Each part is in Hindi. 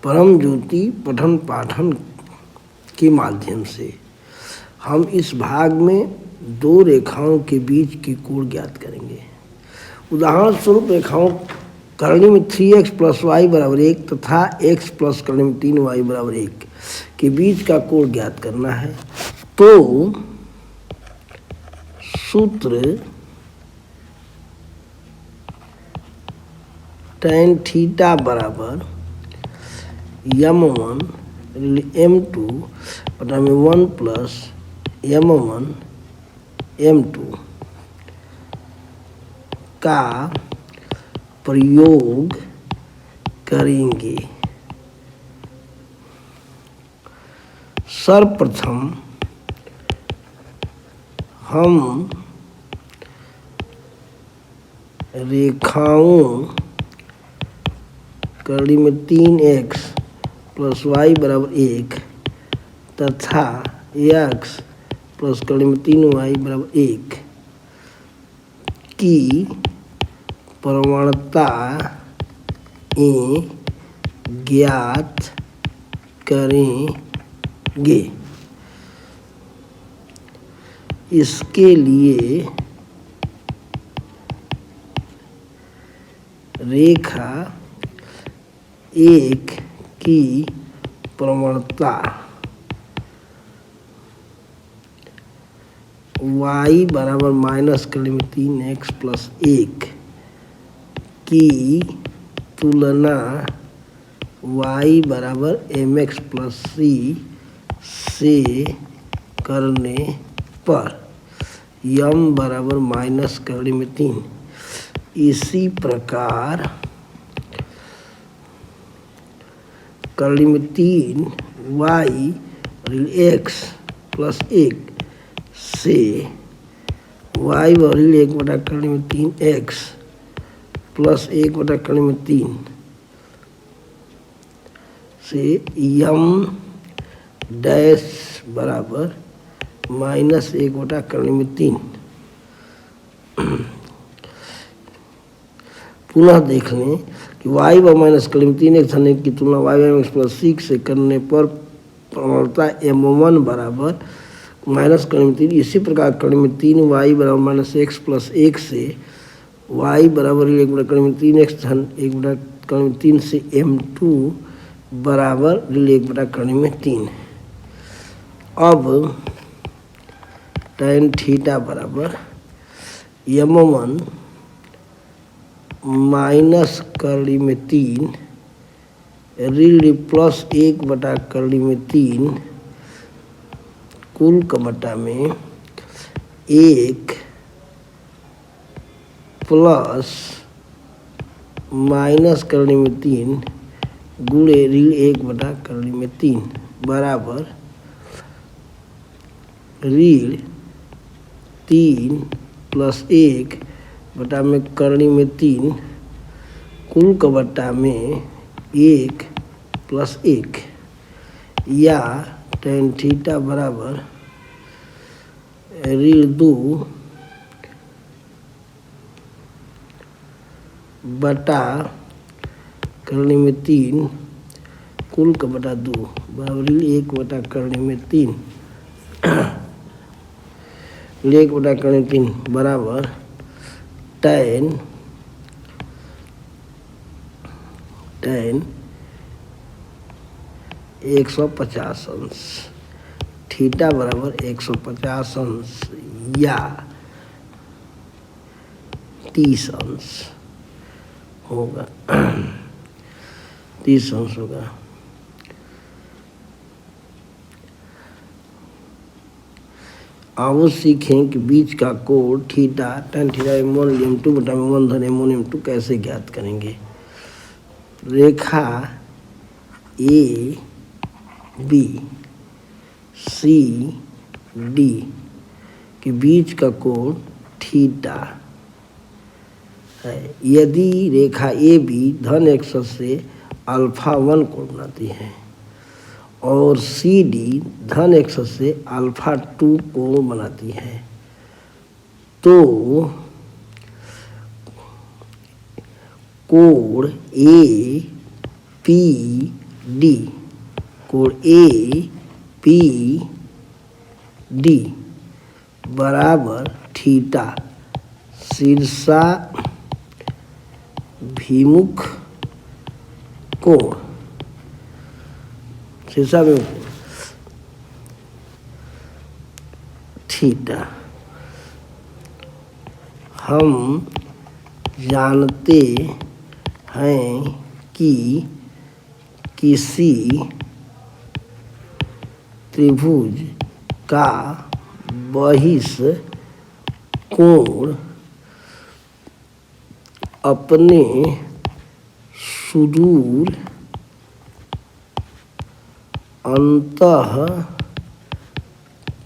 परम ज्योति पठन पाठन के माध्यम से हम इस भाग में दो रेखाओं के बीच के कोण ज्ञात करेंगे। उदाहरण स्वरूप रेखाओं करणी में 3x + y = 1 तथा x + करणी में 3y = 1 के बीच का कोण ज्ञात करना है। तो सूत्र tan थीटा बराबर m1 m2 बटा में 1 + m1 m2 का प्रयोग करेंगे। सर्वप्रथम हम रेखाओं करणी में 3x + y = 1 तथा x + करणी में 3y = 1 की प्रवणता ज्ञात करेंगे। इसके लिए रेखा 1 की प्रवणता y बराबर -करणी में 3x + 1 की तुलना y बराबर mx + c से करने पर m बराबर -करणी में 3। इसी प्रकार करणी में 3y x + 1 से y = 1 बटा करणी में 3x + 1 बटा करणी में 3 से m डैश बराबर -1 बटा करणी में 3। पुनः देख लें कि y व -करणी में 3x धन 1 की तुलना y mx + c से करने पर प्रवणता m1 बराबर -करणी में 3। इसी प्रकार करणी में 3y बराबर -x + 1 से y बराबर 1 बटा करणी में 3x धन 1 बटा करणी में 3 से m2 बराबर 1 बटा करणी में 3। अब tan थीटा बराबर m1 -करणी में 3 +1 बटा करणी में 3 कुल का बटा में 1 प्लस -करणी में 3 गुणे 1 बटा करणी में 3 बराबर 3 + 1 बटा में करणी में 3 कुल का बटा में 1 + 1 या tan थीटा बराबर 2 बटा करणी में 3 कुल का बटा 2 बराबर 1 बटा करणी में 3 1 बटा करणी में 3 बराबर tan 150° थीटा बराबर 150° या 30° होगा 30° होगा। आओ सीखें कि बीच का कोण theta tan theta m1 m2 बटा में 1 धन m1 m2 कैसे ज्ञात करेंगे। रेखा ए बी सी डी के बीच का कोण थीटा है। यदि रेखा ए बी धन एक्स से α1 कोण बनाती है और सी डी धन एक्स से α2 कोण बनाती है, तो कोण ए पी डी, कोण ए पी डी बराबर थीटा शीर्षाभिमुख कोण, शीर्षाभिमुख थीटा। हम जानते हैं कि किसी त्रिभुज का बहिष्ठ कोण अपने सुदूर अंतः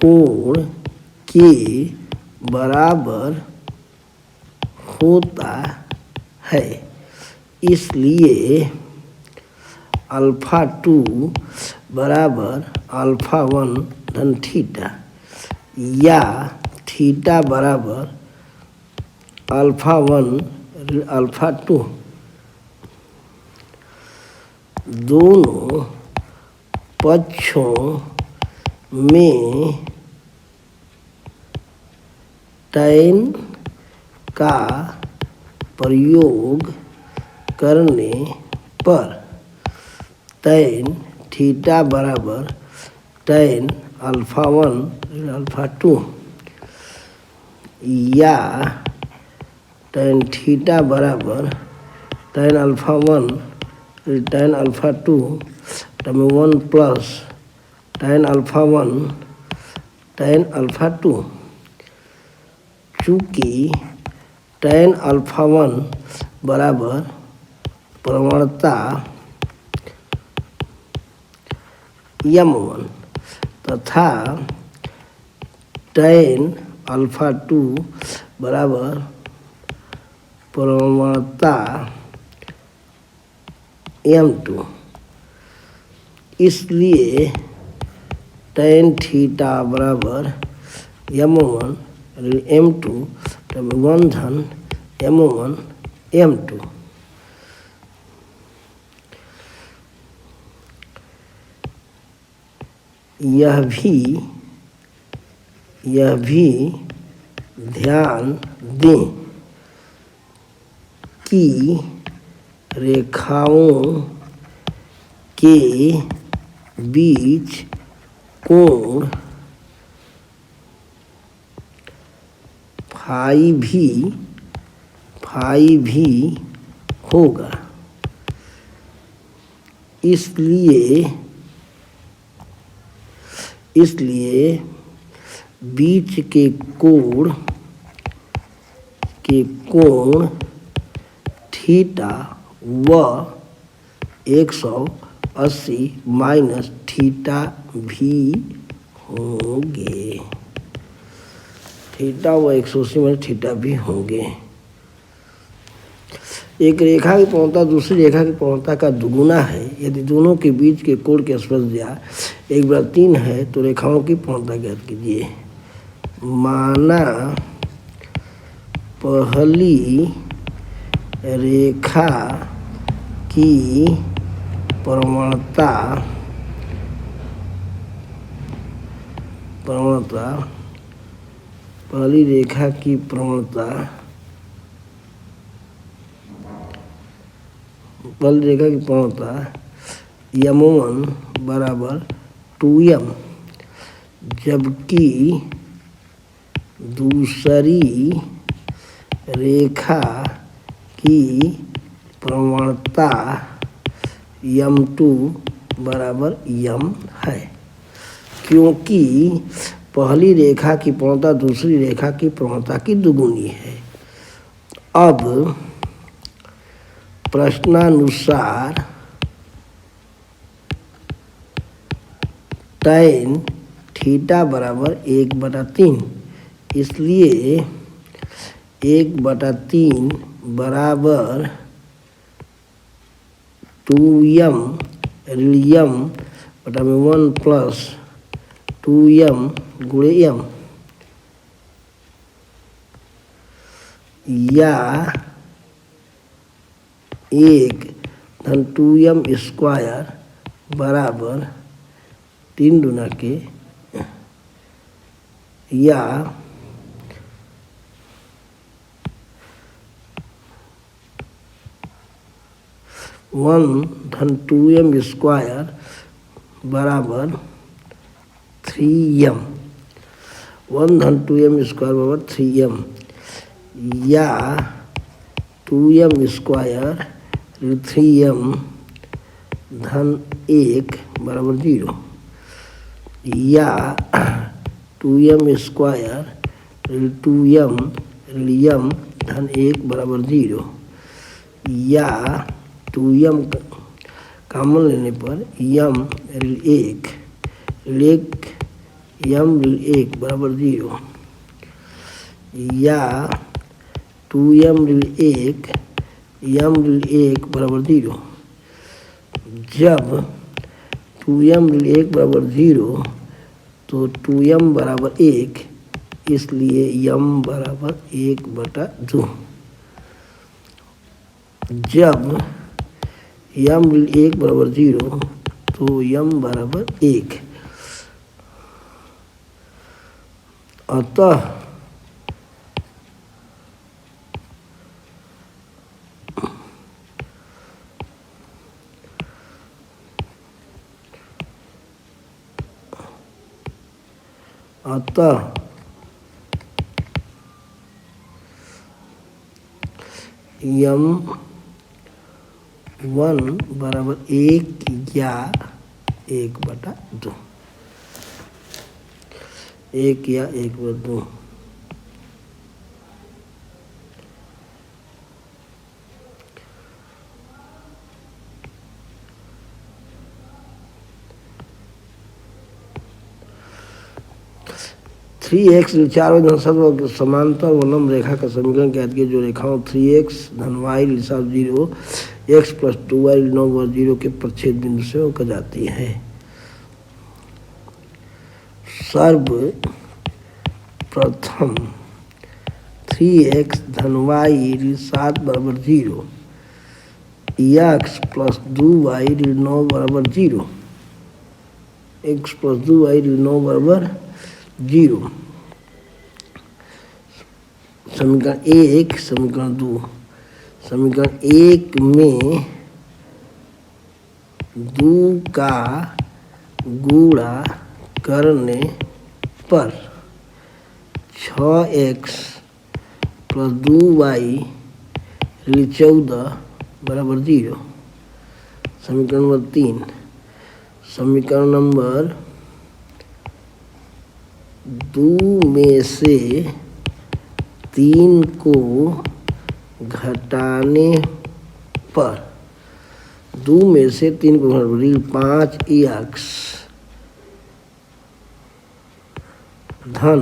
कोण के बराबर होता है, इसलिए अल्फा 2 बराबर अल्फा 1 धन थीटा या थीटा बराबर अल्फा 1 अल्फा 2 दोनों पक्षों में टैन का प्रयोग करने पर टैन थीटा बराबर टैन अल्फा 1 अल्फा 2 या टैन थीटा बराबर tan alpha 1 tan alpha 2 tan 1 plus tan alpha 1 tan alpha 2। चूँकि टैन अल्फा 1 बराबर प्रवणता m1 तथा टैन अल्फा 2 बराबर प्रवणता m2, इसलिए टैन थीटा बराबर m1 m2 m1 धन m1 m2। यह भी ध्यान दें कि रेखाओं के बीच कोण फाई भी होगा, इसलिए बीच के कोण थीटा व 180 माइनस थीटा भी होंगे, थीटा व 180 माइनस थीटा भी होंगे। एक रेखा की प्रवणता दूसरी रेखा की प्रवणता का दुगुना है यदि दोनों के बीच के कोण की स्पर्शज्या 1/3 है तो रेखाओं की प्रवणता ज्ञात कीजिए। माना पहली रेखा की प्रवणता पहली रेखा की प्रवणता m1 बराबर 2m, जबकि दूसरी रेखा की प्रवणता m2 बराबर m है। क्योंकि पहली रेखा की प्रवणता दूसरी रेखा की प्रवणता की दुगुनी है। अब प्रश्नानुसार टैन थीटा बराबर 1/3, इसलिए 1/3 बराबर 2m ऋण बटा में 1 प्लस 2m गुणे m या 1 धन 2m स्क्वायर बराबर 3 गुना के या 1/2m स्क्वायर बराबर 3m। 1/2m स्क्वायर बराबर 3m या 2m स्क्वायर 3m धन 1 बराबर 0 या 2m स्क्वायर 2m m धन 1 बराबर 0 या 2m कॉमन लेने पर m ऋण 1 m ऋण 1 बराबर 0 या 2m ऋण 1 m ऋण 1 बराबर 0। जब 2m ऋण 1 बराबर 0 तो 2m बराबर 1, इसलिए m बराबर 1/2। जब m ऋण 1 बराबर 0 तो m बराबर 1। अतः m1 बराबर 1 या 1/2। 1 या 1/2। थ्री एक्स चारों धनसत्व के समांतर वलम रेखा का समीकरण ज्ञात किया जो रेखाओं 3x धन y ऋण 0 x + 2y ऋण 9 0 के प्रच्छेद बिंदु से होकर जाती है। सर्वप्रथम 3x धन y ऋण 7 बराबर 0 x + 2y ऋण 9 बराबर 0 x + 2y ऋण 9 बराबर 0। समीकरण 1 समीकरण 2। समीकरण 1 में 2 का गुणा करने पर 6x + 2y ऋण 14 बराबर 0। समीकरण नंबर 3। समीकरण नंबर 2 में से 3 को घटाने पर 2 में से 3 को घटाने पर 5x धन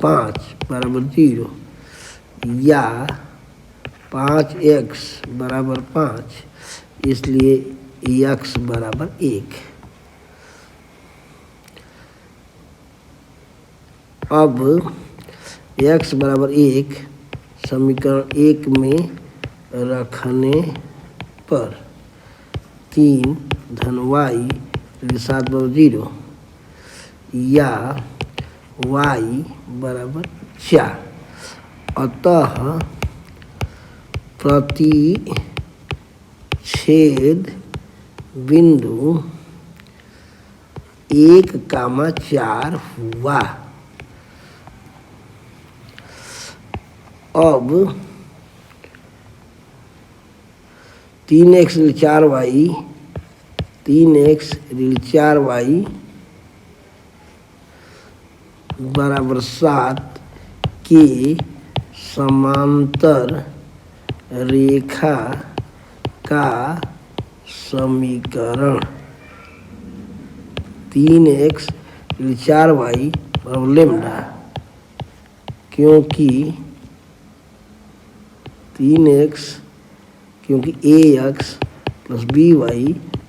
5 बराबर 0 या 5x बराबर 5, इसलिए x बराबर 1। अब x बराबर 1 समीकरण 1 में रखने पर 3 धन y ऋण 7 बराबर 0 या y बराबर 4। अतः प्रतिच्छेद बिंदु 1,4 हुआ। अब 3x ऋण 4y 3x ऋण 4y बराबर 7 के समांतर रेखा का समीकरण 3x ऋण 4y बराबर लैम्डा, क्योंकि 3x क्योंकि ax + by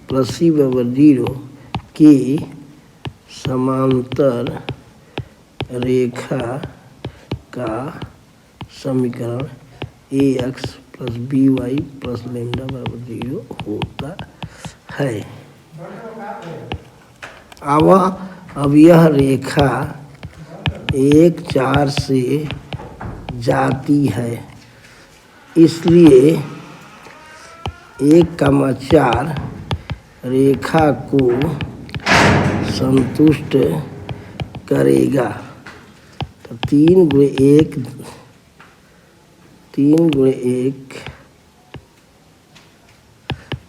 + c बराबर 0 के समांतर रेखा का समीकरण ax plus B Y plus lambda बराबर 0 होता है। अब यह रेखा 1 4 से जाती है, इसलिए 1,4 रेखा को संतुष्ट करेगा। तो 3 गुणे 1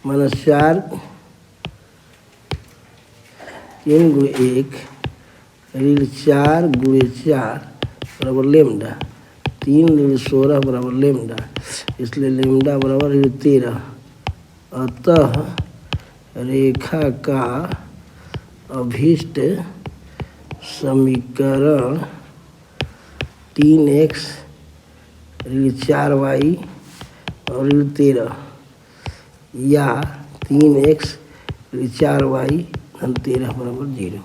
माइनस 4, 3 गुणे 1 ऋण 4 गुणे 4 बराबर लेमडा, 3 ऋण 16 बराबर लेमडा, इसलिए लेमडा बराबर ऋण 13। अतः रेखा का अभीष्ट समीकरण 3x ऋण 4y और ऋण 13 या 3x ऋण 4y धन 13 बराबर 0।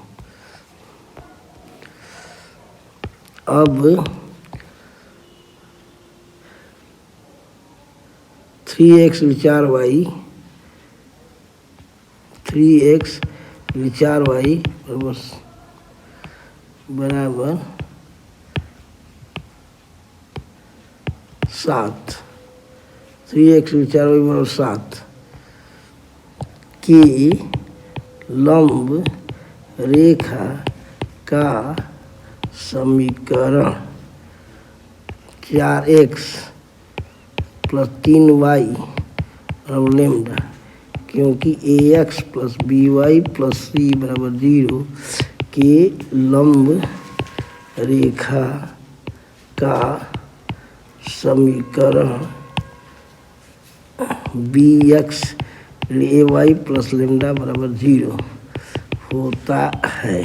अब 3x ऋण 4y 3x ऋण 4y बराबर 7, 3x ऋण 4y बराबर 7 की लंब रेखा का समीकरण 4x प्लस 3y बराबर लेमडा, क्योंकि ax plus by plus c बराबर 0 के लंब रेखा का समीकरण bx ay प्लस लेमडा बराबर 0 होता है।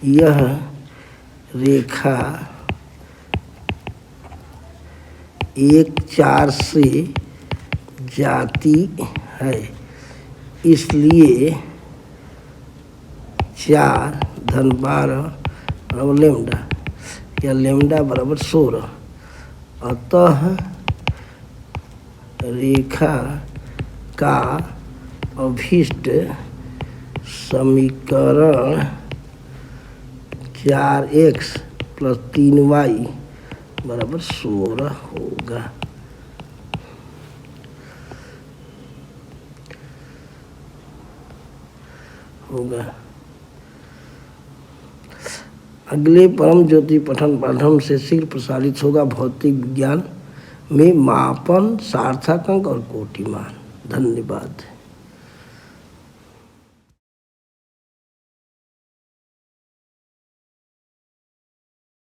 यह रेखा 1 4 से जाती है, इसलिए 4 धन 12 बराबर लेमडा या लेमडा बराबर 16। अतः रेखा का अभीष्ट समीकरण 4x प्लस 3y बराबर 16 होगा। अगले परम ज्योति पठन पाठम से शीघ्र प्रसारित होगा भौतिक विज्ञान में मापन, सार्थक अंक और कोटिमान। धन्यवाद।